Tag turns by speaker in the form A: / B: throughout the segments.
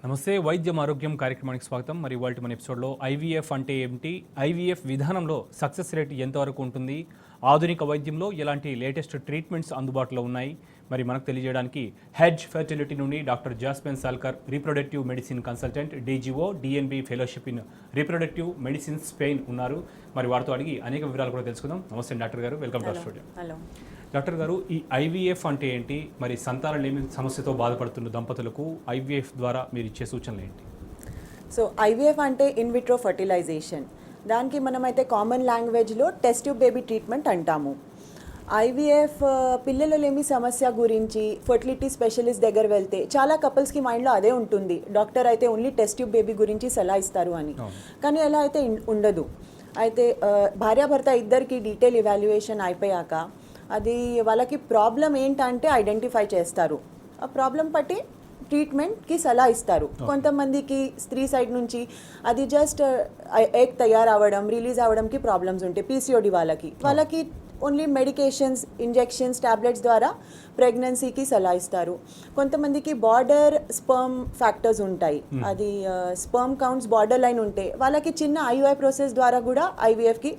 A: నమస్తే వైద్యం ఆరోగ్యం కార్యక్రమానికి స్వాగతం. మరి ఇవాళ మన ఎపిసోడ్లో ఐవీఎఫ్ అంటే ఏమిటి, ఐవీఎఫ్ విధానంలో సక్సెస్ రేట్ ఎంతవరకు ఉంటుంది, ఆధునిక వైద్యంలో ఎలాంటి లేటెస్ట్ ట్రీట్మెంట్స్ అందుబాటులో ఉన్నాయి, మరి మనకు తెలియజేయడానికి హెడ్జ్ ఫెర్టిలిటీ నుండి doctor Jasmine Salkar, reproductive medicine consultant, DGO, DNB fellowship in reproductive medicine Spain ఉన్నారు. మరి వారితో అడిగి అనేక వివరాలు కూడా తెలుసుకుందాం. నమస్తే డాక్టర్ గారు, welcome to studio.
B: Hello
A: doctor గారు, ఈ ఐవీఎఫ్ అంటే ఏంటి, మరి సంతానలేమి సమస్యతో బాధపడుతున్న దంపతులకు ఐవీఎఫ్ ద్వారా మీరు ఇచ్చే సూచనలు ఏంటి?
B: సో ఐవీఎఫ్ అంటే ఇన్ విట్రో ఫర్టిలైజేషన్. దానికి మనమైతే కామన్ లాంగ్వేజ్లో టెస్ట్ ట్యూబ్ బేబీ ట్రీట్మెంట్ అంటాము. ఐవీఎఫ్ పిల్లలలేమి సమస్య గురించి ఫర్టిలిటీ స్పెషలిస్ట్ దగ్గర వెళ్తే చాలా కపుల్స్కి మైండ్లో అదే ఉంటుంది, డాక్టర్ అయితే ఓన్లీ టెస్ట్ ట్యూబ్ బేబీ గురించి సలహా ఇస్తారు అని. కానీ అలా అయితే ఉండదు. అయితే భార్యాభర్త ఇద్దరికి డీటెయిల్ ఇవాల్యుయేషన్ అయిపోయాక అది వాళ్ళకి ప్రాబ్లం ఏంటంటే ఐడెంటిఫై చేస్తారు. ఆ ప్రాబ్లం బట్టి ట్రీట్మెంట్కి సలహా ఇస్తారు. కొంతమందికి స్త్రీ సైడ్ నుంచి అది జస్ట్ ఎగ్ తయారవ్వడం, రిలీజ్ అవ్వడంకి ప్రాబ్లమ్స్ ఉంటాయి. పీసీఓడి వాళ్ళకి ఓన్లీ మెడికేషన్స్, ఇంజెక్షన్స్, టాబ్లెట్స్ ద్వారా ప్రెగ్నెన్సీకి సలహా ఇస్తారు. కొంతమందికి బార్డర్ స్పర్మ్ ఫ్యాక్టర్స్ ఉంటాయి, అది స్పర్మ్ కౌంట్స్ బార్డర్ లైన్ ఉంటే వాళ్ళకి చిన్న ఐయుఐ ప్రాసెస్ ద్వారా కూడా ఐవీఎఫ్కి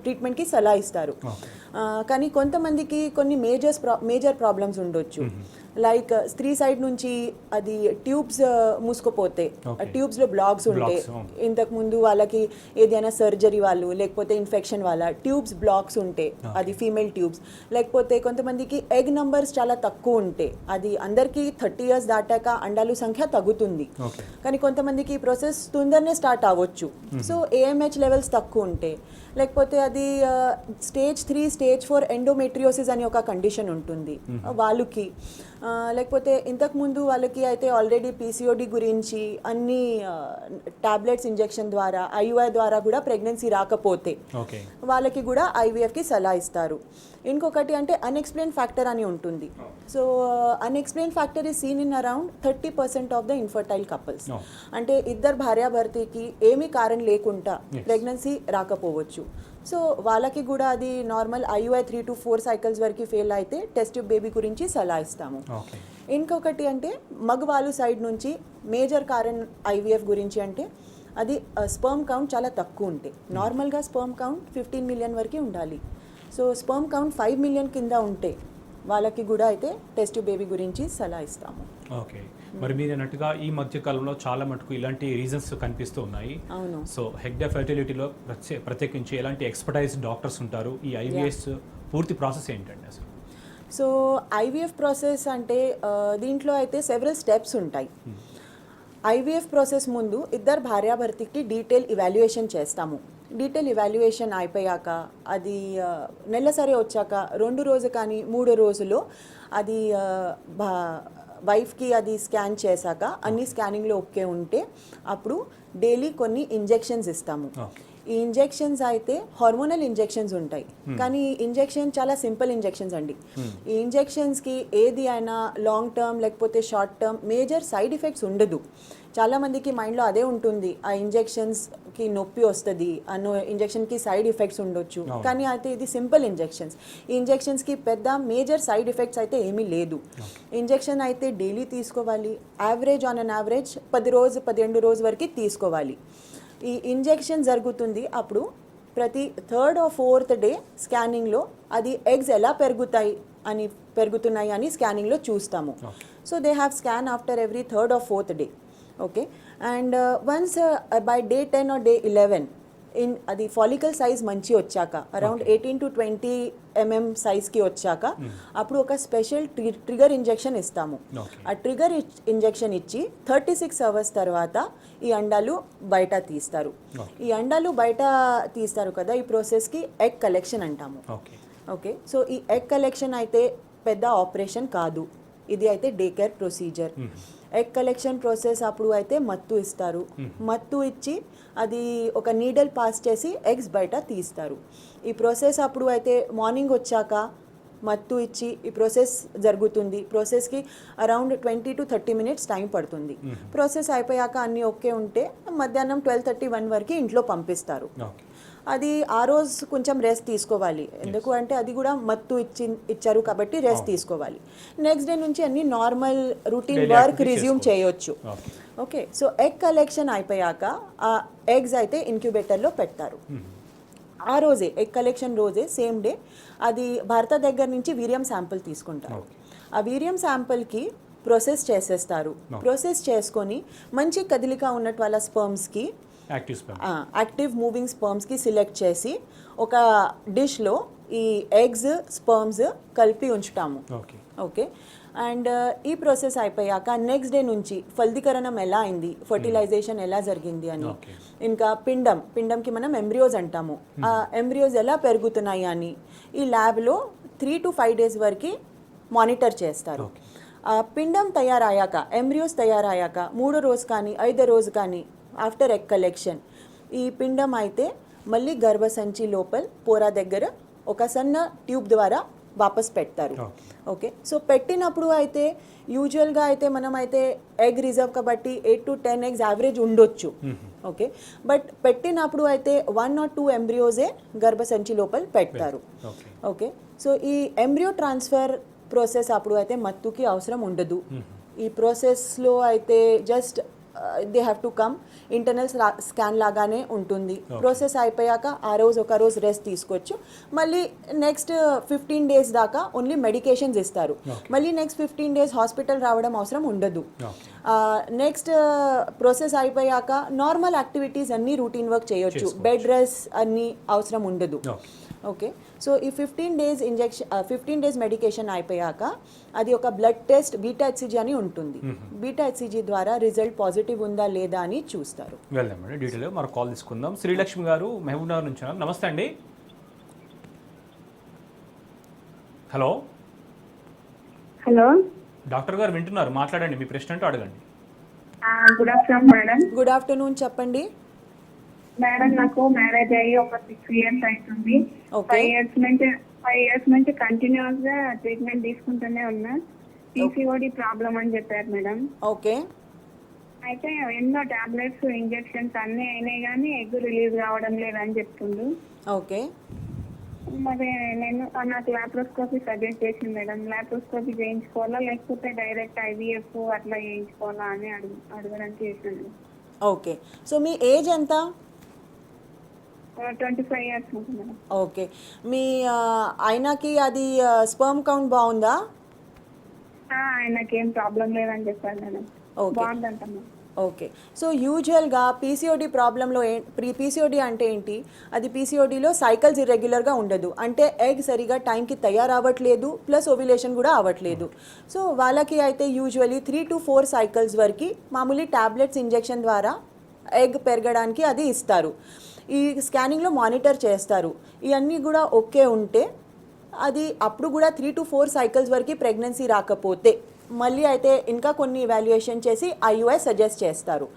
B: ట్రీట్మెంట్కి సలహా ఇస్తారు. కానీ కొంతమందికి కొన్ని మేజర్ ప్రాబ్లమ్స్ ఉండొచ్చు. లైక్ స్త్రీ సైడ్ నుంచి అది ట్యూబ్స్ మూసుకుపోతే, ట్యూబ్స్లో బ్లాక్స్ ఉంటే, ఇంతకుముందు వాళ్ళకి ఏదైనా సర్జరీ వాళ్ళు లేకపోతే ఇన్ఫెక్షన్ వల్ల ట్యూబ్స్ బ్లాక్స్ ఉంటే అది ఫీమేల్ ట్యూబ్స్, లేకపోతే కొంతమందికి ఎగ్ నంబర్స్ చాలా తక్కువ ఉంటే, అది అందరికీ 30 years దాటాక అండాలు సంఖ్య తగ్గుతుంది. కానీ కొంతమందికి ఈ ప్రాసెస్ తొందరనే స్టార్ట్ అవ్వచ్చు. సో ఏఎంహెచ్ లెవెల్స్ తక్కువ ఉంటే, లేకపోతే అది స్టేజ్ 3, స్టేజ్ 4 ఎండోమెట్రియోసిస్ అని ఒక కండిషన్ ఉంటుంది వాళ్ళకి, లేకపోతే ఇంతకుముందు వాళ్ళకి అయితే ఆల్రెడీ పీసీఓడి గురించి అన్ని టాబ్లెట్స్, ఇంజెక్షన్ ద్వారా, ఐయుఐ ద్వారా కూడా ప్రెగ్నెన్సీ రాకపోతే వాళ్ళకి కూడా ఐవీఎఫ్కి సలహా ఇస్తారు. ఇంకొకటి అంటే అన్ఎక్స్ప్లెయిన్ ఫ్యాక్టర్ అని ఉంటుంది. So unexplained factor is seen in around 30% of the infertile couples. అంటే ఇద్దరు భార్యాభర్తకి ఏమీ కారణం లేకుండా ప్రెగ్నెన్సీ రాకపోవచ్చు. సో వాళ్ళకి కూడా అది నార్మల్ ఐయుఐ 3 to 4 cycles వరకు ఫెయిల్ అయితే టెస్ట్ ట్యూబ్ బేబీ గురించి సలహా ఇస్తాము. ఇంకొకటి అంటే మగవాళ్ళు సైడ్ నుంచి మేజర్ కారణం ఐవీఎఫ్ గురించి అంటే అది స్పర్మ్ కౌంట్ చాలా తక్కువ ఉంటే. నార్మల్గా స్పర్మ్ కౌంట్ 15 million వరకు ఉండాలి. సో స్పర్మ్ కౌంట్ 5 million కింద ఉంటే వాళ్ళకి కూడా అయితే టెస్ట్ ట్యూబ్ బేబీ గురించి సలహా ఇస్తాము.
A: ఓకే, మరి మీరు అన్నట్టుగా ఈ మధ్య కాలంలో చాలా మటుకు ఇలాంటి రీజన్స్ కనిపిస్తూ ఉన్నాయి.
B: అవును.
A: సో హెగ్డ ఫెర్టిలిటీలో ప్రత్యేకించి ఎలాంటి ఎక్స్పర్టైజ్ డాక్టర్స్ ఉంటారు, ఈ ఐవీఎఫ్ పూర్తి ప్రాసెస్ ఏంటండి అసలు?
B: సో ఐవీఎఫ్ ప్రాసెస్ అంటే దీంట్లో అయితే సెవెరల్ స్టెప్స్ ఉంటాయి. ఐవీఎఫ్ ప్రాసెస్ ముందు ఇద్దరు భార్యాభర్తకి డీటెయిల్ ఇవాల్యుయేషన్ చేస్తాము. డీటెయిల్ ఇవాల్యుయేషన్ అయిపోయాక అది నెలసరి వచ్చాక 2 రోజు కానీ 3 రోజులో అది వైఫ్కి అది స్కాన్ చేశాక అన్ని స్కానింగ్లో ఓకే ఉంటే అప్పుడు డైలీ కొన్ని ఇంజెక్షన్స్ ఇస్తాము. ఈ ఇంజెక్షన్స్ అయితే హార్మోనల్ ఇంజెక్షన్స్ ఉంటాయి, కానీ ఇంజెక్షన్ చాలా సింపుల్ ఇంజెక్షన్స్ అండి. ఈ ఇంజెక్షన్స్కి ఏది అయినా లాంగ్ టర్మ్ లేకపోతే short term major side effects ఉండదు. చాలామందికి మైండ్లో అదే ఉంటుంది, ఆ ఇంజెక్షన్స్కి నొప్పి వస్తుంది, ఆ ఇంజెక్షన్కి సైడ్ ఎఫెక్ట్స్ ఉండొచ్చు. కానీ అయితే ఇది సింపుల్ ఇంజెక్షన్స్. ఈ ఇంజెక్షన్స్కి పెద్ద మేజర్ సైడ్ ఎఫెక్ట్స్ అయితే ఏమీ లేదు. ఇంజెక్షన్ అయితే డైలీ తీసుకోవాలి, యావరేజ్ ఆన్ అన్ యావరేజ్ 12 రోజు వరకు తీసుకోవాలి. ఈ ఇంజెక్షన్ జరుగుతుంది అప్పుడు ప్రతి 3rd or 4th డే స్కానింగ్లో అది ఎగ్స్ ఎలా పెరుగుతున్నాయి అని స్కానింగ్లో చూస్తాము. So they have scan after every 3rd or 4th day. Okay, and once by day 10 or day 11 అది ఫాలికల్ సైజ్ మంచి వచ్చాక అరౌండ్ 18 to 20 mm సైజ్కి వచ్చాక అప్పుడు ఒక స్పెషల్ ట్రిగర్ ఇంజెక్షన్ ఇస్తాము. ఆ ట్రిగర్ ఇంజెక్షన్ ఇచ్చి 36 hours తర్వాత ఈ అండాలు బయట తీస్తారు. ఈ అండాలు బయట తీస్తారు కదా, ఈ ప్రాసెస్కి ఎగ్ కలెక్షన్ అంటాము. ఓకే, సో ఈ ఎగ్ కలెక్షన్ అయితే పెద్ద ఆపరేషన్ కాదు, ఇది అయితే day care procedure. Egg collection process అప్పుడు అయితే మత్తు ఇస్తారు. మత్తు ఇచ్చి అది ఒక నీడల్ పాస్ చేసి ఎగ్స్ బయట తీస్తారు. ఈ ప్రాసెస్ అప్పుడు అయితే మార్నింగ్ వచ్చాక మత్తు ఇచ్చి ఈ ప్రాసెస్ జరుగుతుంది. ప్రాసెస్కి అరౌండ్ 20 to 30 minutes టైం పడుతుంది. ప్రాసెస్ అయిపోయాక అన్నీ ఓకే ఉంటే మధ్యాహ్నం 12:30, 1 వరకు ఇంట్లో పంపిస్తారు. అది ఆ రోజు కొంచెం రెస్ట్ తీసుకోవాలి, ఎందుకు అంటే అది కూడా మత్తు ఇచ్చారు కాబట్టి రెస్ట్ తీసుకోవాలి. నెక్స్ట్ డే నుంచి అన్ని normal routine
A: Daily
B: work
A: activities
B: resume చేయొచ్చు.
A: Okay.
B: Okay, so egg collection అయిపోయాక ఆ ఎగ్స్ అయితే ఇంక్యుబేటర్లో పెడతారు. ఆ రోజే ఎగ్ కలెక్షన్ రోజే సేమ్ డే అది భర్త దగ్గర నుంచి వీర్యం శాంపుల్ తీసుకుంటారు. ఆ వీర్యం శాంపుల్కి ప్రాసెస్ చేసేస్తారు. ప్రాసెస్ చేసుకొని మంచి కదలిక ఉన్నట్టు వాళ్ళ స్పర్మ్స్కి యాక్టివ్ మూవింగ్ స్పర్మ్స్కి సెలెక్ట్ చేసి ఒక డిష్లో ఈ ఎగ్స్ స్పర్మ్స్ కలిపి ఉంచుతాము. ఓకే, అండ్ ఈ ప్రాసెస్ అయిపోయాక నెక్స్ట్ డే నుంచి ఫలదీకరణం ఎలా అయింది, ఫర్టిలైజేషన్ ఎలా జరిగింది అని, ఇంకా పిండంకి మనం ఎంబ్రియోస్ అంటాము, ఆ ఎంబ్రియోస్ ఎలా పెరుగుతున్నాయి అని ఈ ల్యాబ్లో 3 to 5 days వరకు మానిటర్ చేస్తారు. పిండం తయారయ్యాక ఎంబ్రియోస్ తయారయ్యాక 3వ రోజు కానీ 5వ రోజు కానీ ఆఫ్టర్ ఎగ్ కలెక్షన్ ఈ పిండం అయితే మళ్ళీ గర్భసంచి లోపల పోరా దగ్గర ఒక సన్న ట్యూబ్ ద్వారా వాపస్ పెడతారు. ఓకే, సో పెట్టినప్పుడు అయితే యూజువల్గా అయితే మనం అయితే ఎగ్ రిజర్వ్ కాబట్టి 8 to 10 eggs యావరేజ్ ఉండొచ్చు. ఓకే, బట్ పెట్టినప్పుడు అయితే 1 or 2 ఎంబ్రియోసే గర్భసంచి లోపల పెడతారు. ఓకే, సో ఈ ఎంబ్రియో ట్రాన్స్ఫర్ ప్రాసెస్ అప్పుడు అయితే మత్తుకి అవసరం ఉండదు. ఈ ప్రాసెస్లో అయితే just they have to come internal scan లాగానే ఉంటుంది. ప్రాసెస్ అయిపోయాక ఆ రోజు ఒక రోజు రెస్ట్ తీసుకోవచ్చు. మళ్ళీ నెక్స్ట్ 15 days దాకా ఓన్లీ మెడికేషన్స్ ఇస్తారు. మళ్ళీ నెక్స్ట్ 15 days హాస్పిటల్ రావడం అవసరం ఉండదు. నెక్స్ట్ ప్రాసెస్ అయిపోయాక నార్మల్ యాక్టివిటీస్ అన్నీ రూటీన్ వర్క్ చేయొచ్చు. బెడ్ రెస్ట్ అన్నీ అవసరం ఉండదు. ఓకే, సో ఈ 15 days మెడికేషన్ అయిపోయాక అది ఒక బ్లడ్ టెస్ట్ బీటా హెచ్సిజీ అని ఉంటుంది. బీటా హెచ్సిజీ ద్వారా రిజల్ట్ పాజిటివ్ ఉందా లేదా అని చూస్తారు.
A: వెళ్దాం మేడం, డీటెయిల్గా మనం కాల్ తీసుకుందాం. శ్రీలక్ష్మి గారు మహబూబ్ నగర్ నుంచి. నమస్తే అండి. హలో
C: హలో,
B: డాక్టర్
A: గారు వింటున్నారు, మాట్లాడండి, మీ ప్రశ్న అంటూ అడగండి.
C: Good afternoon madam.
B: Good afternoon, చెప్పండి
C: మేడం. నాకు మ్యారేజ్ అయ్యి ఒక 6 years అవుతుంది. 5 years నుంచి కంటిన్యూస్ గా ట్రీట్మెంట్ తీసుకుంటూనే ఉన్నా. పీసీఓడి ప్రాబ్లం అని చెప్పారు మేడం.
B: ఓకే,
C: అయితే ఎన్నో టాబ్లెట్స్ ఇంజెక్షన్స్ అన్నీ అయినాయి కానీ ఎగ్ రిలీజ్ కావడం లేదని చెప్తుండు.
B: ఓకే,
C: మరి నాకు లాప్రోస్కోపీ సజెస్ట్ చేసింది మేడం. లాప్రోస్కోపీ చేయించుకోవాలా లేకపోతే డైరెక్ట్ ఐవీఎఫ్ అట్లా చేయించుకోవాలా అని అడగడానికి చేశాను.
B: ఓకే, సో మీ ఏజ్ ఎంత?
C: 25 years ఉంటుంది మేడం.
B: ఓకే, మీ ఆయనకి అది స్పర్మ్ కౌంట్ బాగుందా?
C: ఆయనకేం ప్రాబ్లం లేదని చెప్పారు మేడం. బాగుందంట మేడం.
B: ఓకే, సో యూజువల్గా పీసీఓడి ప్రాబ్లంలో పీసీఓడి అంటే ఏంటి, అది పీసీఓడిలో సైకిల్స్ ఇర్రెగ్యులర్గా ఉండదు, అంటే ఎగ్ సరిగా టైంకి తయారవ్వట్లేదు ప్లస్ ఓవ్యులేషన్ కూడా అవ్వట్లేదు. సో వాళ్ళకి అయితే యూజువలీ 3 to 4 cycles వరకు మామూలు టాబ్లెట్స్ ఇంజెక్షన్ ద్వారా ఎగ్ పెరగడానికి అది ఇస్తారు. ఈ స్కానింగ్లో మానిటర్ చేస్తారు. ఇవన్నీ కూడా ఓకే ఉంటే అది అప్పుడు కూడా 3 to 4 cycles వరకు ప్రెగ్నెన్సీ రాకపోతే మళ్ళీ అయితే ఇంకా కొన్ని ఇవాల్యుయేషన్ చేసి ఐయుఐ సజెస్ట్ చేస్తారు.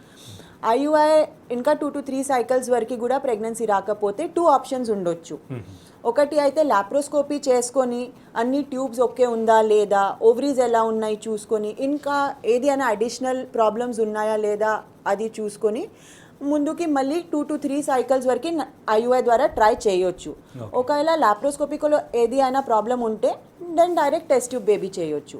B: ఐయుఐ ఇంకా 2 to 3 cycles వరకు కూడా ప్రెగ్నెన్సీ రాకపోతే 2 options ఉండొచ్చు. ఒకటి అయితే లాప్రోస్కోపీ చేసుకొని అన్ని ట్యూబ్స్ ఓకే ఉందా లేదా, ఓవరీస్ ఎలా ఉన్నాయి చూసుకొని, ఇంకా ఏది అయినా అడిషనల్ ప్రాబ్లమ్స్ ఉన్నాయా లేదా అది చూసుకొని ముందుకి మళ్ళీ 2 to 3 cycles వరకు ఐయుఐ ద్వారా ట్రై చేయొచ్చు. ఒకవేళ లాప్రోస్కోపీలో ఏది అయినా ప్రాబ్లం ఉంటే then direct test tube baby చేయొచ్చు.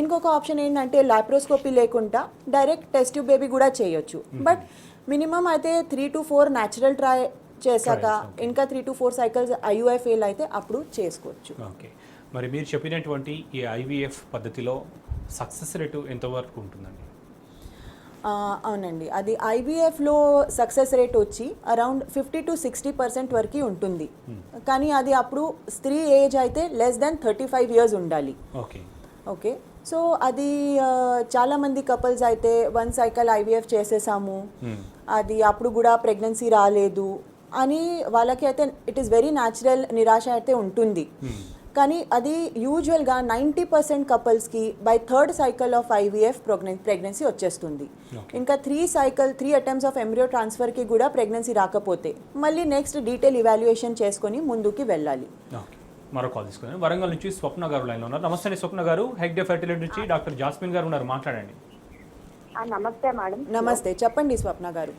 B: ఇంకొక ఆప్షన్ ఏంటంటే లాప్రోస్కోపీ లేకుండా డైరెక్ట్ టెస్ట్ ట్యూబ్ బేబీ కూడా చేయొచ్చు. బట్ మినిమం అయితే 3 to 4 న్యాచురల్ ట్రై చేశాక ఇంకా 3 to 4 cycles ఐయుఐ ఫెయిల్ అయితే అప్పుడు చేసుకోవచ్చు.
A: ఓకే, మరి మీరు చెప్పినటువంటి ఈ ఐవీఎఫ్ పద్ధతిలో సక్సెస్ రేటు ఎంతవరకు ఉంటుందండి?
B: అవునండి, అది ఐవీఎఫ్లో సక్సెస్ రేట్ వచ్చి అరౌండ్ 50 to 60% వరకు ఉంటుంది. కానీ అది అప్పుడు స్త్రీ ఏజ్ అయితే లెస్ దాన్ 35 years ఉండాలి. ఓకే, సో అది చాలామంది కపుల్స్ అయితే 1 cycle ఐవీఎఫ్ చేసేసాము, అది అప్పుడు కూడా ప్రెగ్నెన్సీ రాలేదు అని వాళ్ళకి అయితే ఇట్ ఈస్ వెరీ న్యాచురల్ నిరాశ అయితే ఉంటుంది. కానీ అది యూజువల్గా 90% కపుల్స్కి by 3rd cycle of IVF pregnancy వచ్చేస్తుంది. ఇంకా 3 attempts ఆఫ్ ఎంబ్రియో ట్రాన్స్ఫర్కి కూడా ప్రెగ్నెన్సీ రాకపోతే మళ్ళీ నెక్స్ట్ డీటెయిల్ ఇవాల్యుయేషన్ చేసుకొని ముందుకి వెళ్ళాలి.
A: మరో కాల్ తీసుకున్నాను. వరంగల్ నుంచి స్వప్న గారు లైన్లో ఉన్నారు. నమస్తే స్వప్న గారు, హెగ్డే ఫెర్టిలిటీ నుంచి డాక్టర్ జాస్మిన్ గారు ఉన్నారు, మాట్లాడండి.
C: నమస్తే మేడం.
B: నమస్తే, చెప్పండి స్వప్న గారు.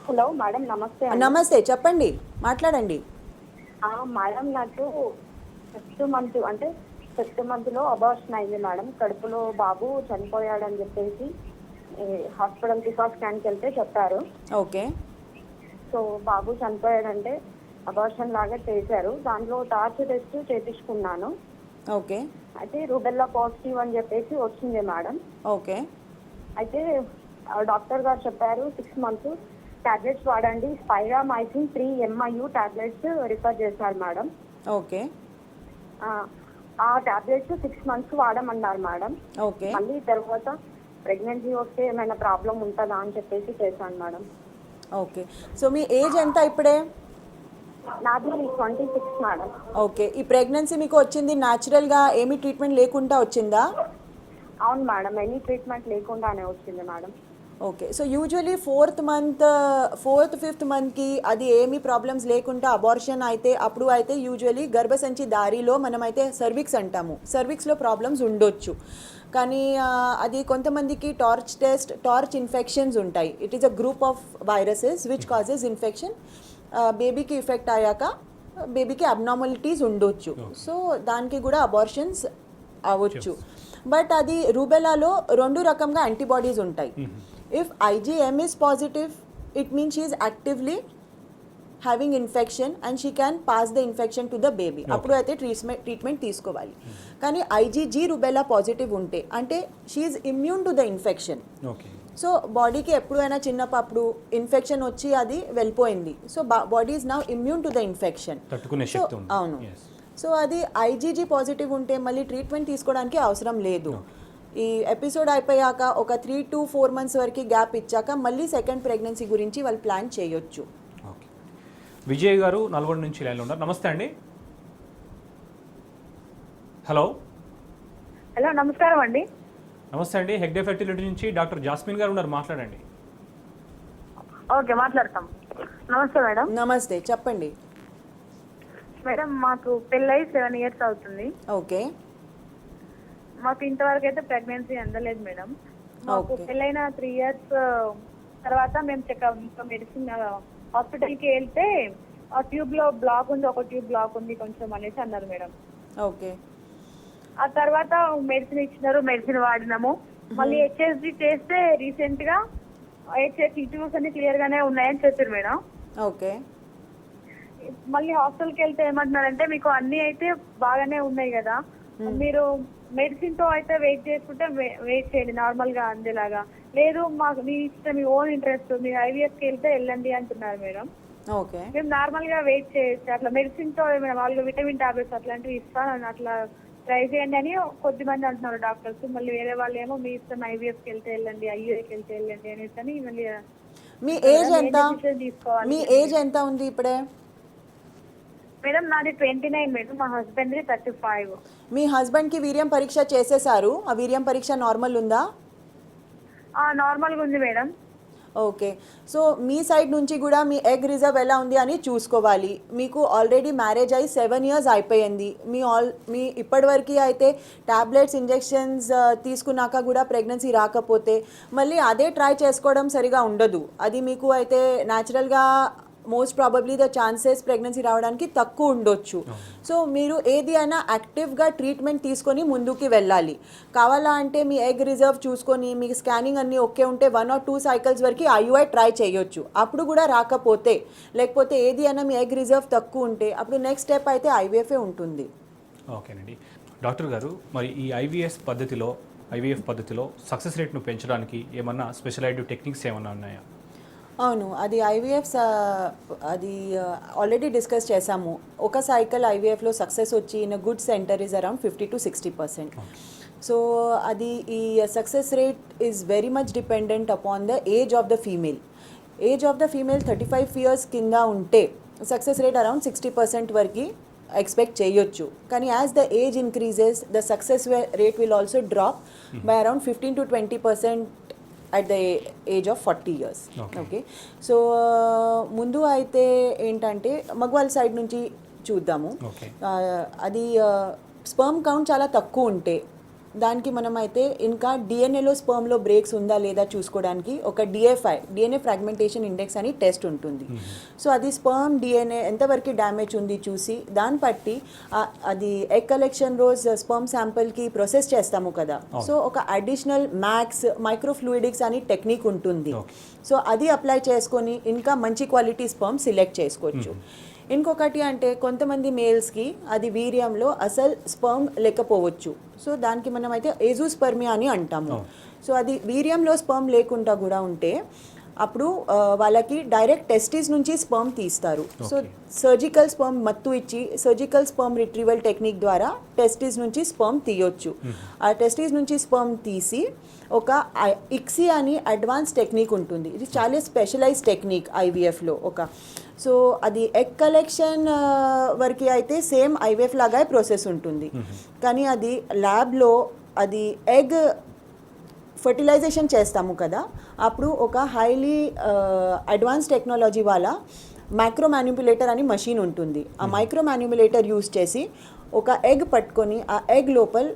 C: హలో మేడం, నమస్తే అండి.
B: నమస్తే, చెప్పండి, మాట్లాడండి.
C: మేడం, నాకు ఫిఫ్త్ మంత్ లో అబార్షన్ అయింది మేడం. కడుపులో బాబు చనిపోయాడని చెప్పేసి హాస్పిటల్ స్కాన్కి వెళ్తే చెప్పారు.
B: ఓకే.
C: సో బాబు చనిపోయాడంటే అబార్షన్ లాగా చేశారు. దాంట్లో టార్చ్ టెస్ట్ చేపించుకున్నాను.
B: ఓకే.
C: అయితే రూబెల్లా పాజిటివ్ అని చెప్పేసి వచ్చింది మేడం.
B: ఓకే.
C: అయితే డాక్టర్ గారు చెప్పారు 6 months టాబ్లెట్స్ వాడండి. స్పైరామైసిన్ 3 MIU టాబ్లెట్స్ రిఫర్ చేశారు మేడం.
B: ఓకే.
C: ఆ టాబ్లెట్స్ 6 months వాడమన్నారు మేడం.
B: ఓకే.
C: మళ్ళీ తర్వాత ప్రెగ్నెన్సీ వస్తే ఏమైనా ప్రాబ్లం ఉంటుందా అని చెప్పేసి చేశాను మేడం.
B: ఓకే. సో మీ ఏజ్ ఎంత ఇప్పుడే?
C: నాది 26 మేడం.
B: ఓకే. ఈ ప్రెగ్నెన్సీ మీకు వచ్చింది న్యాచురల్గా, ఏమీ ట్రీట్మెంట్ లేకుండా వచ్చిందా?
C: అవును మేడం, ఎనీ ట్రీట్మెంట్ లేకుండానే వచ్చింది madam.
B: Okay. So usually fourth fifth మంత్కి అది ఏమీ ప్రాబ్లమ్స్ లేకుండా అబార్షన్ అయితే అప్పుడు అయితే యూజువలీ గర్భసంచి దారిలో మనమైతే సర్విక్స్ అంటాము, సర్విక్స్లో ప్రాబ్లమ్స్ ఉండొచ్చు. కానీ అది కొంతమందికి టార్చ్ ఇన్ఫెక్షన్స్ ఉంటాయి. It is a group of viruses which causes infection. బేబీకి ఇఫెక్ట్ అయ్యాక బేబీకి అబ్నార్మాలిటీస్ ఉండొచ్చు. సో దానికి కూడా అబార్షన్స్ అవ్వచ్చు. బట్ అది రూబెలాలో 2 రకంగా యాంటీబాడీస్ ఉంటాయి. If IgM is positive, it means she is actively having infection and she can pass the infection to the baby. అప్పుడు అయితే ట్రీట్మెంట్ తీసుకోవాలి. కానీ IgG రూబెలా పాజిటివ్ ఉంటే అంటే she is immune to the infection. So బాడీకి ఎప్పుడైనా చిన్నప్పుడు ఇన్ఫెక్షన్ వచ్చి అది వెళ్ళిపోయింది. So body is now immune to the infection. అవును. సో అది IgG పాజిటివ్ ఉంటే మళ్ళీ ట్రీట్మెంట్ తీసుకోవడానికి అవసరం లేదు. ఈ ఎపిసోడ్ అయిపోయాక ఒక 3 to 4 months వరకు గ్యాప్ ఇచ్చాక మళ్ళీ సెకండ్ ప్రెగ్నెన్సీ గురించి వాళ్ళు ప్లాన్ చేయొచ్చు.
A: ఓకే. విజయ్ గారు నల్గొండ నుంచి లైన్లో ఉన్నారు. నమస్తే అండి. హలో.
C: హలో, నమస్కారం అండి.
A: నమస్తే అండి. హెగ్డే ఫెర్టిలిటీ నుంచి డాక్టర్ జాస్మిన్ గారు ఉన్నారు, మాట్లాడండి.
C: ఓకే, మాట్లాడతాం. నమస్తే మేడం.
B: నమస్తే, చెప్పండి.
C: మేడం, మాకు పెళ్ళై 7 years అవుతుంది.
B: ఓకే.
C: మాకు ఇంతవరకు అయితే ప్రెగ్నెన్సీ అందలేదు మేడం. మాకు పెళ్ళైన 3 years తర్వాత మేము చెకప్ మెడిసిన్ హాస్పిటల్కి వెళ్తే ఆ ట్యూబ్ లో బ్లాక్ ఉంది, ఒక ట్యూబ్ బ్లాక్ ఉంది కొంచెం అనేసి అన్నారు మేడం.
B: ఓకే.
C: ఆ తర్వాత మెడిసిన్ ఇచ్చినారు, మెడిసిన్ వాడినాము. మళ్ళీ HSG చేస్తే రీసెంట్ గా ట్యూబ్స్ అన్ని క్లియర్ గానే ఉన్నాయని చెప్పారు మేడం.
B: ఓకే.
C: మళ్ళీ హాస్పిటల్కి వెళ్తే ఏమంటున్నారంటే మీకు అన్ని అయితే బాగానే ఉన్నాయి కదా, మీరు మెడిసిన్ తో అయితే వెయిట్ చేసుకుంటే వెయిట్ చేయండి నార్మల్ గా అందేలాగా. లేదు, మాకు మీ ఇష్టం, మీ ఓన్ ఇంట్రెస్ట్, మీరు IVF కి వెళ్తే వెళ్ళండి అంటున్నారు మేడం.
B: ఓకే.
C: మేము నార్మల్ గా వెయిట్ చేయొచ్చు, అట్లా మెడిసిన్ తో ఏమైనా వాళ్ళు విటమిన్ టాబ్లెట్స్ అట్లాంటివి ఇస్తాను అట్లా ట్రై చేయండి అని కొద్దిమంది అంటున్నారు డాక్టర్స్. మళ్ళీ వేరే వాళ్ళు ఏమో మీ ఇష్టం, IVF కి వెళ్తే వెళ్ళండి, IUI కి వెళ్తే వెళ్ళండి అనేసి అని మళ్ళీ.
B: మీ ఏజ్ ఎంత? మీ ఏజ్ ఎంత ఉంది ఇప్పుడే?
C: మేడం నాది 29 మేడం, మా హస్బెండ్ 35.
B: మీ హస్బెండ్ కి వీర్యం పరీక్ష చేసేసారు? ఆ వీర్యం పరీక్ష నార్మల్ ఉందా?
C: నార్మల్ గా ఉంది మేడం.
B: ఓకే. సో మీ సైడ్ నుంచి కూడా మీ ఎగ్ రిజర్వ్ ఎలా ఉంది అని చూసుకోవాలి. మీకు ఆల్రెడీ మ్యారేజ్ అయ్యి 7 years అయిపోయింది. మీ ఇప్పటివరకు అయితే టాబ్లెట్స్ ఇంజెక్షన్స్ తీసుకున్నాక కూడా ప్రెగ్నెన్సీ రాకపోతే మళ్ళీ అదే ట్రై చేసుకోవడం సరిగా ఉండదు. అది మీకు అయితే న్యాచురల్గా most probably the chances pregnancy రావడానికి తక్కువ ఉండొచ్చు. సో మీరు ఏది అయినా యాక్టివ్గా ట్రీట్మెంట్ తీసుకొని ముందుకి వెళ్ళాలి. కావాలా అంటే మీ ఎగ్ రిజర్వ్ చూసుకొని మీకు స్కానింగ్ అన్నీ ఓకే ఉంటే 1 or 2 cycles వరకు IUI ట్రై చేయొచ్చు. అప్పుడు కూడా రాకపోతే, లేకపోతే ఏది అయినా మీ ఎగ్ రిజర్వ్ తక్కువ ఉంటే అప్పుడు నెక్స్ట్ స్టెప్ అయితే IVF ఉంటుంది.
A: ఓకేనండి. డాక్టర్ గారు, మరి ఈ IVF పద్ధతిలో సక్సెస్ రేట్ను పెంచడానికి ఏమన్నా స్పెషలైజ్డ్ టెక్నిక్స్ ఏమన్నా ఉన్నాయా?
B: అవును, అది IVF అది ఆల్రెడీ డిస్కస్ చేసాము. ఒక సైకిల్ IVFలో సక్సెస్ వచ్చి in good centre is around 50 to 60%. So అది ఈ success rate is very much dependent upon the age of the female. Age of the female 35 years కింద ఉంటే సక్సెస్ రేట్ అరౌండ్ 60% వరకు expect చేయొచ్చు. కానీ as the age increases the success rate will also drop by around 15 to 20% at the age of 40 years. Okay. So ముందు అయితే ఏంటంటే మగవాళ్ళ side నుంచి చూద్దాము. అది స్పర్మ్ కౌంట్ చాలా తక్కువ ఉంటే దానికి మనమైతే ఇంకా డిఎన్ఏలో స్పర్మ్లో బ్రేక్స్ ఉందా లేదా చూసుకోవడానికి ఒక డిఎన్ఏ ఫ్రాగ్మెంటేషన్ ఇండెక్స్ అని టెస్ట్ ఉంటుంది. సో అది స్పర్మ్ డిఎన్ఏ ఎంతవరకు డ్యామేజ్ ఉంది చూసి దాన్ని బట్టి అది ఎగ్ కలెక్షన్ రోజు స్పర్మ్ శాంపిల్కి ప్రొసెస్ చేస్తాము కదా, సో ఒక అడిషనల్ మ్యాక్స్ మైక్రోఫ్లూయిడిక్స్ అని టెక్నిక్ ఉంటుంది. సో అది అప్లై చేసుకొని ఇంకా మంచి క్వాలిటీ స్పర్మ్ సెలెక్ట్ చేసుకోవచ్చు. ఇంకొకటి అంటే కొంతమంది మేల్స్కి అది వీర్యంలో అసలు స్పర్మ్ లేకపోవచ్చు. సో దానికి మనం అయితే ఏజూస్పర్మియా అని అంటాము. సో అది వీర్యంలో స్పర్మ్ లేకుండా కూడా ఉంటే అప్పుడు వాళ్ళకి డైరెక్ట్ టెస్టిస్ నుంచి స్పర్మ్ తీస్తారు. సో సర్జికల్ స్పర్మ్ మత్తు ఇచ్చి సర్జికల్ స్పర్మ్ రిట్రీవల్ టెక్నిక్ ద్వారా టెస్టిస్ నుంచి స్పర్మ్ తీయొచ్చు. ఆ టెస్టిస్ నుంచి స్పర్మ్ తీసి ఒక ఇక్సీ అని అడ్వాన్స్ టెక్నిక్ ఉంటుంది. ఇది చాలా స్పెషలైజ్ టెక్నిక్ ఐవీఎఫ్లో. సో అది ఎగ్ కలెక్షన్ వరకు అయితే సేమ్ ఐవీఎఫ్ లాగా ప్రాసెస్ ఉంటుంది, కానీ అది ల్యాబ్లో అది ఎగ్ ఫర్టిలైజేషన్ చేస్తాము కదా, అప్పుడు ఒక హైలీ అడ్వాన్స్ టెక్నాలజీ వాళ్ళ మైక్రో మ్యానిపులేటర్ అని మషిన్ ఉంటుంది. ఆ మైక్రో మ్యానిపులేటర్ యూజ్ చేసి ఒక ఎగ్ పట్టుకొని ఆ ఎగ్ లోపల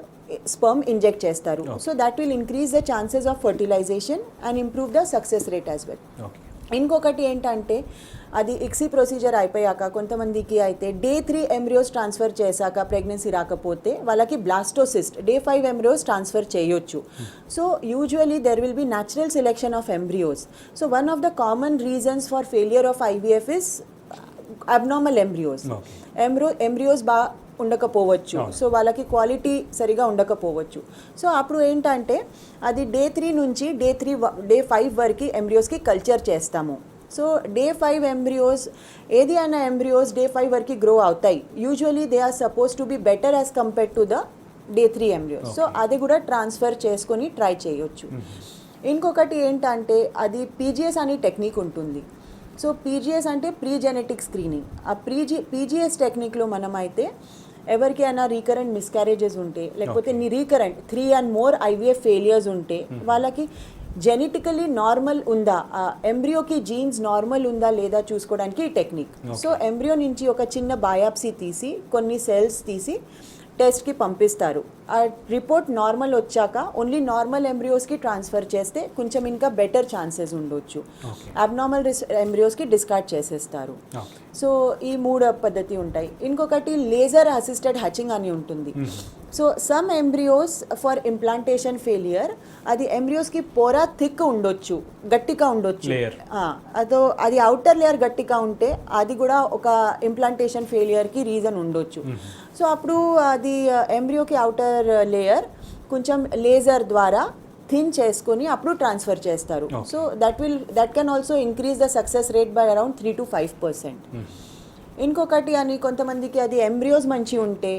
B: స్పర్మ్ ఇంజెక్ట్ చేస్తారు. So that will increase the chances of fertilisation and improve the success rate as well. ఇంకొకటి ఏంటంటే అది ఇక్సీ ప్రొసీజర్ అయిపోయాక కొంతమందికి అయితే Day 3 ఎంబ్రియోస్ ట్రాన్స్ఫర్ చేశాక ప్రెగ్నెన్సీ రాకపోతే వాళ్ళకి బ్లాస్టోసిస్ట్ Day 5 ఎంబ్రియోస్ ట్రాన్స్ఫర్ చేయొచ్చు. So usually there will be natural selection of embryos. So one of the common reasons for failure of IVF is abnormal embryos. Embryos బాగా ఉండకపోవచ్చు, so వాళ్ళకి quality సరిగా ఉండకపోవచ్చు. So అప్పుడు ఏంటంటే అది Day 3 నుంచి Day 5 వరకు ఎంబ్రియోస్కి కల్చర్ చేస్తాము. సో Day 5 ఎంబ్రియోస్ ఏది అయినా ఎంబ్రియోస్ Day 5 వరకు గ్రో అవుతాయి. Usually they are suppose to be better as compared to the Day 3 embryos. సో అది కూడా ట్రాన్స్ఫర్ చేసుకొని ట్రై చేయొచ్చు. ఇంకొకటి ఏంటంటే అది పీజీఎస్ అనే టెక్నిక్ ఉంటుంది. సో పీజీఎస్ అంటే ప్రీ జెనెటిక్ స్క్రీనింగ్. ఆ పీజీఎస్ టెక్నిక్లో మనమైతే ఎవరికైనా రీకరెంట్ మిస్క్యారేజెస్ ఉంటే లేకపోతే recurrent 3 and more IVF failures ఉంటే వాళ్ళకి జెనెటికలీ నార్మల్ ఉందా, ఎంబ్రియోకి జీన్స్ నార్మల్ ఉందా లేదా చూసుకోవడానికి ఈ టెక్నిక్. సో ఎంబ్రియో నుంచి ఒక చిన్న బయాప్సీ తీసి కొన్ని సెల్స్ తీసి టెస్ట్కి పంపిస్తారు. ఆ రిపోర్ట్ నార్మల్ వచ్చాక ఓన్లీ నార్మల్ ఎంబ్రియోస్కి ట్రాన్స్ఫర్ చేస్తే కొంచెం ఇంకా బెటర్ ఛాన్సెస్ ఉండొచ్చు. అబ్నార్మల్ ఎంబ్రియోస్కి డిస్కార్డ్ చేసేస్తారు. సో ఈ 3 పద్ధతి ఉంటాయి. ఇంకొకటి లేజర్ అసిస్టెడ్ హ్యాచింగ్ అని ఉంటుంది. So some embryos for implantation failure అది ఎంబ్రియోస్కి పోరా థిక్ ఉండొచ్చు, గట్టిగా ఉండొచ్చు. అది అవుటర్ లేయర్ గట్టిగా ఉంటే అది కూడా ఒక ఇంప్లాంటేషన్ ఫెయిలియర్కి రీజన్ ఉండొచ్చు. సో అప్పుడు అది ఎంబ్రియోకి అవుటర్ లేయర్ కొంచెం లేజర్ ద్వారా థిన్ చేసుకొని అప్పుడు ట్రాన్స్ఫర్ చేస్తారు. So that can also increase the success rate by around 3 to 5%. ఇంకొకటి అని కొంతమందికి అది ఎంబ్రియోస్ మంచి ఉంటే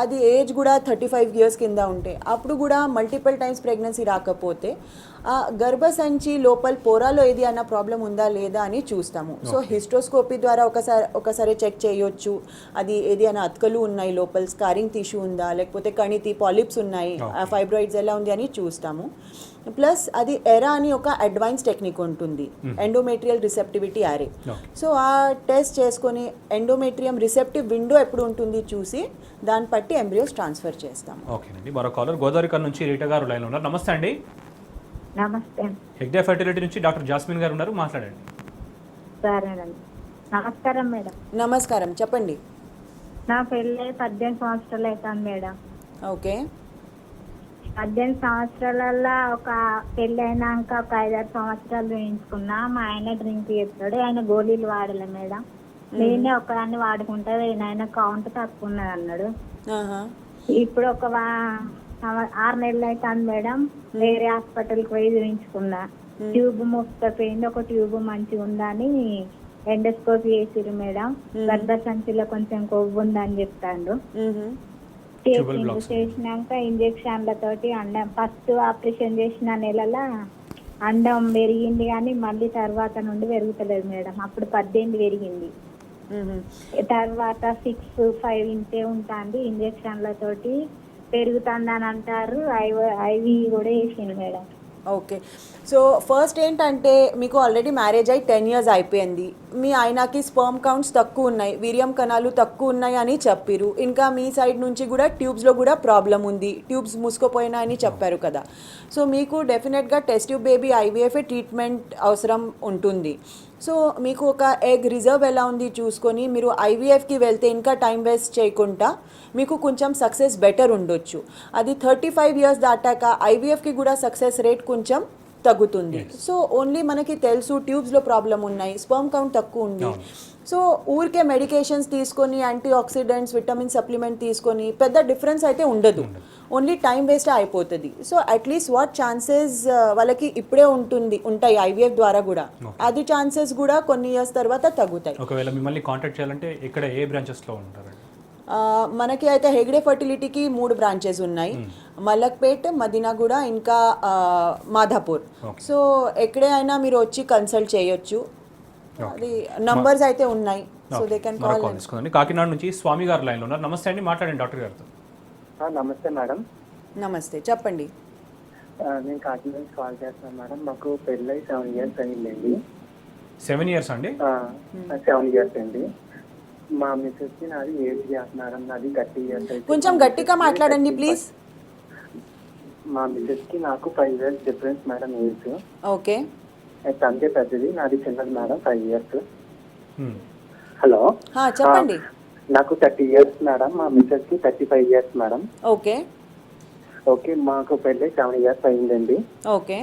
B: అది ఏజ్ కూడా 35 years కింద ఉంటే అప్పుడు కూడా మల్టిపుల్ టైమ్స్ ప్రెగ్నెన్సీ రాకపోతే ఆ గర్భసంచి లోపల పోరాలో ఏది అన్న ప్రాబ్లం ఉందా లేదా అని చూస్తాము. సో హిస్ట్రోస్కోపీ ద్వారా ఒకసారి చెక్ చేయొచ్చు అది ఏది అన్న అతుకలు ఉన్నాయి లోపల, స్కారింగ్ టిష్యూ ఉందా లేకపోతే కణితి పాలిప్స్ ఉన్నాయి, ఫైబ్రాయిడ్స్ ఎలా ఉంది అని చూస్తాము. ప్లస్ అది ఎరా అని ఒక అడ్వాన్స్ టెక్నిక్ ఉంటుంది, ఎండోమెట్రియల్ రిసెప్టివిటీ యారే. సో ఆ టెస్ట్ చేసుకొని ఎండోమెట్రియం రిసెప్టివ్ విండో ఎప్పుడు ఉంటుంది చూసి దాన్ని బట్టి ఎంబ్రియోస్ ట్రాన్స్ఫర్ చేస్తాం.
A: ఓకేనండి. మరో కాలర్ గోదావరికల్ నుంచి రీటా గారు లైన్లో ఉన్నారు. నమస్తే అండి.
D: నమస్తే.
A: హెగ్డే ఫెర్టిలిటీ నుంచి డాక్టర్ జాస్మిన్ గారు ఉన్నారు, మాట్లాడండి.
D: సరేనండి. నమస్కారం మేడం.
B: నమస్కారం, చెప్పండి.
D: నా పెళ్ళి 18 సంవత్సరాలు అవుతాను మేడం.
B: ఓకే.
D: 18 సంవత్సరాలలో ఒక పెళ్ళి అయినాక ఒక 5-6 సంవత్సరాలు వేయించుకున్నా. మా ఆయన డ్రింక్ చేస్తాడు, ఆయన గోళీలు వాడలే మేడం. నేనే ఒకదాన్ని వాడుకుంటా, ఆయన కౌంట్ తక్కువ ఉన్నది అన్నాడు. ఇప్పుడు ఒక 6 నెలలు అవుతాను మేడం. వేరే హాస్పిటల్కి పోయి చూపించుకున్నా. ట్యూబ్ మూసుకపోయింది, ఒక ట్యూబ్ మంచిగా ఉందని ఎండోస్కోపీ చేసిరు మేడం. గర్భసంచిలో కొంచెం కొవ్వు ఉందని చెప్తాండు. చేసినాక ఇంజక్షన్లతోటి అండం ఫస్ట్ ఆపరేషన్ చేసిన నెలల అండం పెరిగింది కానీ మళ్ళీ తర్వాత నుండి పెరుగుతలేదు మేడం. అప్పుడు 18 పెరిగింది, తర్వాత 6-5 ఇంతే ఉంటుంది. ఇంజక్షన్లతోటి పెరుగుతుందని అంటారు. ఐవి కూడా వేసింది మేడం.
B: ఓకే. సో ఫస్ట్ ఏంటంటే మీకు ఆల్రెడీ మ్యారేజ్ అయ్యి 10 ఇయర్స్ అయిపోయింది. మీ ఆయనకి స్పర్మ్ కౌంట్స్ తక్కువ ఉన్నాయి, వీర్యం కణాలు తక్కువ ఉన్నాయి అని చెప్పారు. ఇంకా మీ సైడ్ నుంచి కూడా ట్యూబ్స్లో కూడా ప్రాబ్లం ఉంది, ట్యూబ్స్ మూసుకుపోయినాయని చెప్పారు కదా. సో మీకు డెఫినెట్గా test tube baby IVF treatment అవసరం ఉంటుంది. సో మీకు ఒక ఎగ్ రిజర్వ్ ఎలా ఉంది చూసుకొని మీరు ఐవీఎఫ్కి వెళ్తే ఇంకా టైం వేస్ట్ చేయకుండా మీకు కొంచెం సక్సెస్ బెటర్ ఉండొచ్చు. అది 35 ఇయర్స్ దాటాక ఐవీఎఫ్కి కూడా సక్సెస్ రేట్ కొంచెం తగ్గుతుంది. సో ఓన్లీ మనకి తెలుసు ట్యూబ్స్లో ప్రాబ్లం ఉన్నాయి, స్పర్మ్ కౌంట్ తక్కువ ఉంది. సో ఊరికే మెడికేషన్స్ తీసుకొని యాంటీ ఆక్సిడెంట్స్ విటమిన్ సప్లిమెంట్ తీసుకొని పెద్ద డిఫరెన్స్ అయితే ఉండదు, ఓన్లీ టైం వేస్ట్ అయిపోతుంది. సో అట్లీస్ట్ వాట్ ఛాన్సెస్ వాళ్ళకి ఇప్పుడే ఉంటాయి ఐవీఎఫ్ ద్వారా కూడా, అది ఛాన్సెస్ కూడా కొన్ని ఇయర్స్ తర్వాత తగ్గుతాయి.
A: ఒకవేళ మిమ్మల్ని కాంటాక్ట్ చేయాలంటే ఇక్కడ ఏ బ్రాంచెస్లో ఉంటారండి?
B: మనకి అయితే హెగ్డే ఫర్టిలిటీకి 3 బ్రాంచెస్ ఉన్నాయి, మలక్పేట్, మదీనాగూడ, ఇంకా మాధాపూర్. సో ఎక్కడే అయినా మీరు వచ్చి కన్సల్ట్ చేయొచ్చు, అది నంబర్స్ అయితే ఉన్నాయి. So they can call.
A: Kakinada నుంచి స్వామి గారు లైన్లో ఉన్నారు. నమస్తే అండి, మాట్లాడండి డాక్టర్ గారితో.
E: నమస్తే మేడం.
B: నమస్తే, చెప్పండి.
E: నేను కాకినాడ నుంచి కాల్ చేస్తున్నాను మేడం. మాకు పెళ్ళై 7 ఇయర్స్ అయిందండి.
A: 7 ఇయర్స్ అండి?
E: 7 ఇయర్స్ అండి. మా మిస్సెస్ కి నాది 8 ఇయర్స్ మేడం, నాది 30 ఇయర్స్.
B: కొంచెం గట్టిగా మాట్లాడండి ప్లీజ్.
E: మా మిస్సెస్ కి నాకు 5 years difference madam age.
B: Okay.
E: తనకే పెద్దది, నాది చిన్నది మేడం 5 ఇయర్స్. హలో,
B: చెప్పండి.
E: నాకు 30 ఇయర్స్ మేడం, మా మిస్సెస్ కి 35 ఇయర్స్ మేడం.
B: ఓకే.
E: ఓకే, మాకు పెళ్ళై 7 ఇయర్స్ అయిందండి.
B: ఓకే.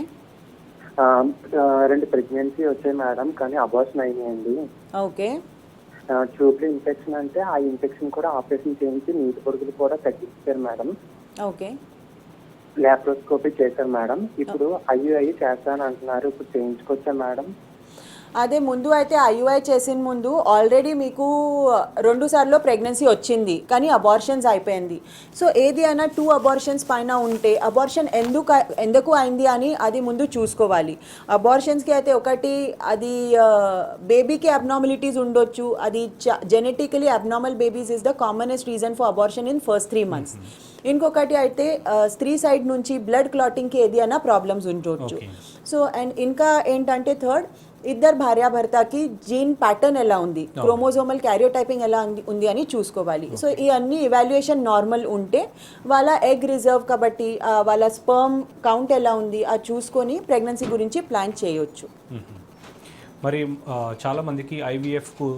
E: 2 ప్రెగ్నెన్సీ వచ్చాయి మేడం, కానీ అబార్షన్ అయినాయండి.
B: ఓకే.
E: ట్యూబ్లో ఇన్ఫెక్షన్ అంటే ఆ ఇన్ఫెక్షన్ కూడా ఆపరేషన్ చేయించి నీటి పొరుగులు కూడా తగ్గించారు మేడం.
B: ఓకే.
E: లాప్రోస్కోపీ చేశారు మేడం. ఇప్పుడు ఐయుఐ చేస్తాను అంటున్నారు, ఇప్పుడు చేయించుకోవచ్చా మేడం?
B: అదే ముందు అయితే ఐయుఐ చేసిన ముందు ఆల్రెడీ మీకు 2 సార్లు ప్రెగ్నెన్సీ వచ్చింది, కానీ అబార్షన్స్ అయిపోయింది. సో ఏది అయినా 2 అబార్షన్స్ పైన ఉంటే అబార్షన్ ఎందుకు అయింది అని అది ముందు చూసుకోవాలి. అబార్షన్స్కి అయితే ఒకటి అది బేబీకి అబ్నార్మలిటీస్ ఉండొచ్చు, అది genetically abnormal babies is the commonest reason for abortion in first 3 months. ఇంకొకటి అయితే స్త్రీ సైడ్ నుంచి బ్లడ్ క్లాటింగ్కి ఏది అయినా ప్రాబ్లమ్స్ ఉండొచ్చు. సో అండ్ ఇంకా ఏంటంటే థర్డ్, ఇద్దరు భార్యాభర్తకి జీన్ ప్యాటర్న్ ఎలా ఉంది, క్రోమోజోమల్ క్యారియోటైపింగ్ ఎలా ఉంది అని చూసుకోవాలి. సో ఈ అన్ని ఇవాల్యుయేషన్ నార్మల్ ఉంటే వాళ్ళ ఎగ్ రిజర్వ్ కాబట్టి వాళ్ళ స్పర్మ్ కౌంట్ ఎలా ఉంది అది చూసుకొని ప్రెగ్నెన్సీ గురించి ప్లాన్ చేయొచ్చు.
A: మరి చాలా మందికి ఐవీఎఫ్కు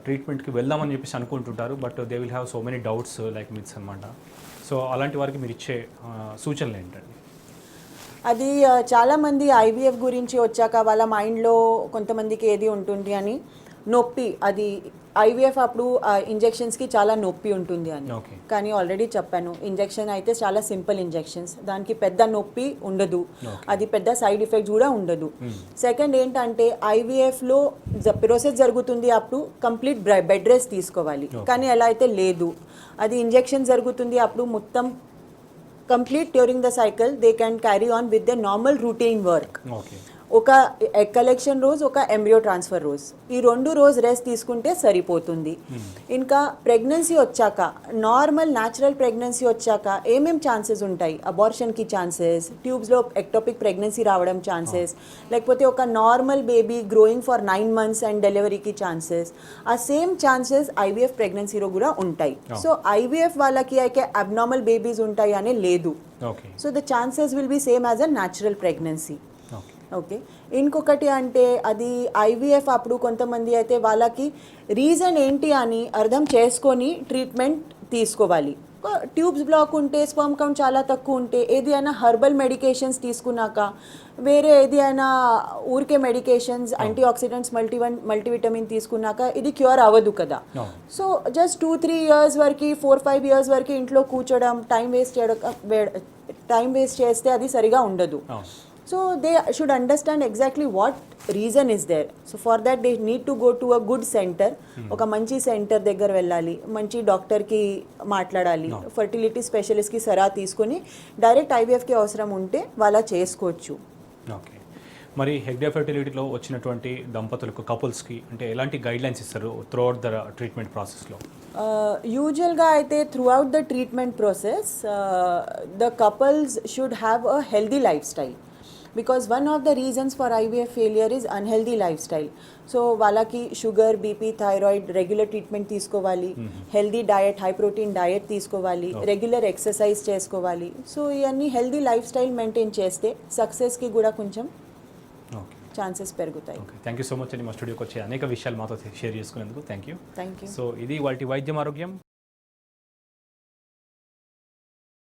A: ట్రీట్మెంట్కి వెళ్దామని చెప్పేసి అనుకుంటుంటారు, but they will have so many doubts like myths అనమాట. సో అలాంటి వారికి మీరు ఇచ్చే సూచనలు ఏంటండి?
B: అది చాలామంది ఐవీఎఫ్ గురించి వచ్చాక వాళ్ళ మైండ్లో కొంతమందికి ఏది ఉంటుంది అని నొప్పి, అది ఐవీఎఫ్ అప్పుడు ఇంజెక్షన్స్కి చాలా నొప్పి ఉంటుంది అని. కానీ ఆల్రెడీ చెప్పాను, ఇంజెక్షన్ అయితే చాలా సింపుల్ ఇంజెక్షన్స్, దానికి పెద్ద నొప్పి ఉండదు, అది పెద్ద సైడ్ ఎఫెక్ట్స్ కూడా ఉండదు. సెకండ్ ఏంటంటే ఐవీఎఫ్లో ప్రాసెస్ జరుగుతుంది అప్పుడు కంప్లీట్ బెడ్ రెస్ట్ తీసుకోవాలి, కానీ ఎలా అయితే లేదు, అది ఇంజెక్షన్ జరుగుతుంది అప్పుడు మొత్తం complete during the cycle they can carry on with their normal routine work. ఒక ఎగ్ కలెక్షన్ రోజు, ఒక ఎంబ్రియో ట్రాన్స్ఫర్ రోజు, ఈ 2 రోజు రెస్ట్ తీసుకుంటే సరిపోతుంది. ఇంకా ప్రెగ్నెన్సీ వచ్చాక, నార్మల్ న్యాచురల్ ప్రెగ్నెన్సీ వచ్చాక ఏమేం ఛాన్సెస్ ఉంటాయి? అబార్షన్కి ఛాన్సెస్, ట్యూబ్స్లో ఎక్టోపిక్ ప్రెగ్నెన్సీ రావడం ఛాన్సెస్, లేకపోతే ఒక normal baby growing for 9 months and డెలివరీకి ఛాన్సెస్, ఆ సేమ్ ఛాన్సెస్ ఐవీఎఫ్ ప్రెగ్నెన్సీలో కూడా ఉంటాయి. సో ఐవీఎఫ్ వాళ్ళకి అయితే అబ్నార్మల్ బేబీస్ ఉంటాయి అనే లేదు. So the chances will be same as a natural pregnancy. Okay. ఇంకొకటి అంటే అది ఐవీఎఫ్ అప్పుడు కొంతమంది అయితే వాళ్ళకి రీజన్ ఏంటి అని అర్థం చేసుకొని ట్రీట్మెంట్ తీసుకోవాలి. ట్యూబ్స్ బ్లాక్ ఉంటే, స్పర్మ్ కౌంట్ చాలా తక్కువ ఉంటే, ఏది అయినా హర్బల్ మెడికేషన్స్ తీసుకున్నాక, వేరే ఏది అయినా ఊరికే మెడికేషన్స్ యాంటీ ఆక్సిడెంట్స్ మల్టీవిటమిన్ తీసుకున్నాక ఇది క్యూర్ అవ్వదు కదా. సో జస్ట్ 2-3 years వరకు, 4-5 years వరకు ఇంట్లో కూర్చోడం, టైం వేస్ట్ చేస్తే అది సరిగా ఉండదు. So they should understand exactly what reason is there. So for that they need to go to a good center. ఒక మంచి సెంటర్ దగ్గర వెళ్ళాలి, మంచి డాక్టర్కి మాట్లాడాలి, ఫర్టిలిటీ స్పెషలిస్ట్కి సలహా తీసుకొని డైరెక్ట్ ఐవీఎఫ్కి అవసరం ఉంటే వాళ్ళ చేసుకోవచ్చు.
A: ఓకే. మరి హెగ్డే ఫెర్టిలిటీలో వచ్చినటువంటి దంపతులకు, కపుల్స్కి అంటే ఎలాంటి గైడ్లైన్స్ ఇస్తారు త్రూ అవుట్ ద ట్రీట్మెంట్ ప్రాసెస్లో?
B: యూజువల్గా అయితే throughout the treatment process the couples should have a healthy life style. Because one of the reasons for IVF failure is unhealthy life style. So వాళ్ళకి sugar, BP, thyroid regular treatment తీసుకోవాలి, healthy diet, high protein diet తీసుకోవాలి, regular exercise చేసుకోవాలి. So ఇవన్నీ healthy life style maintain చేస్తే సక్సెస్కి కూడా కొంచెం
A: okay
B: chances పెరుగుతాయి.
A: Okay, thank you so much అండి మా స్టూడియోకి వచ్చి అనేక విషయాలు మాతో షేర్ చేసుకునేందుకు. Thank you.
B: Thank you.
A: So ఇది వాటి వైద్యం ఆరోగ్యం.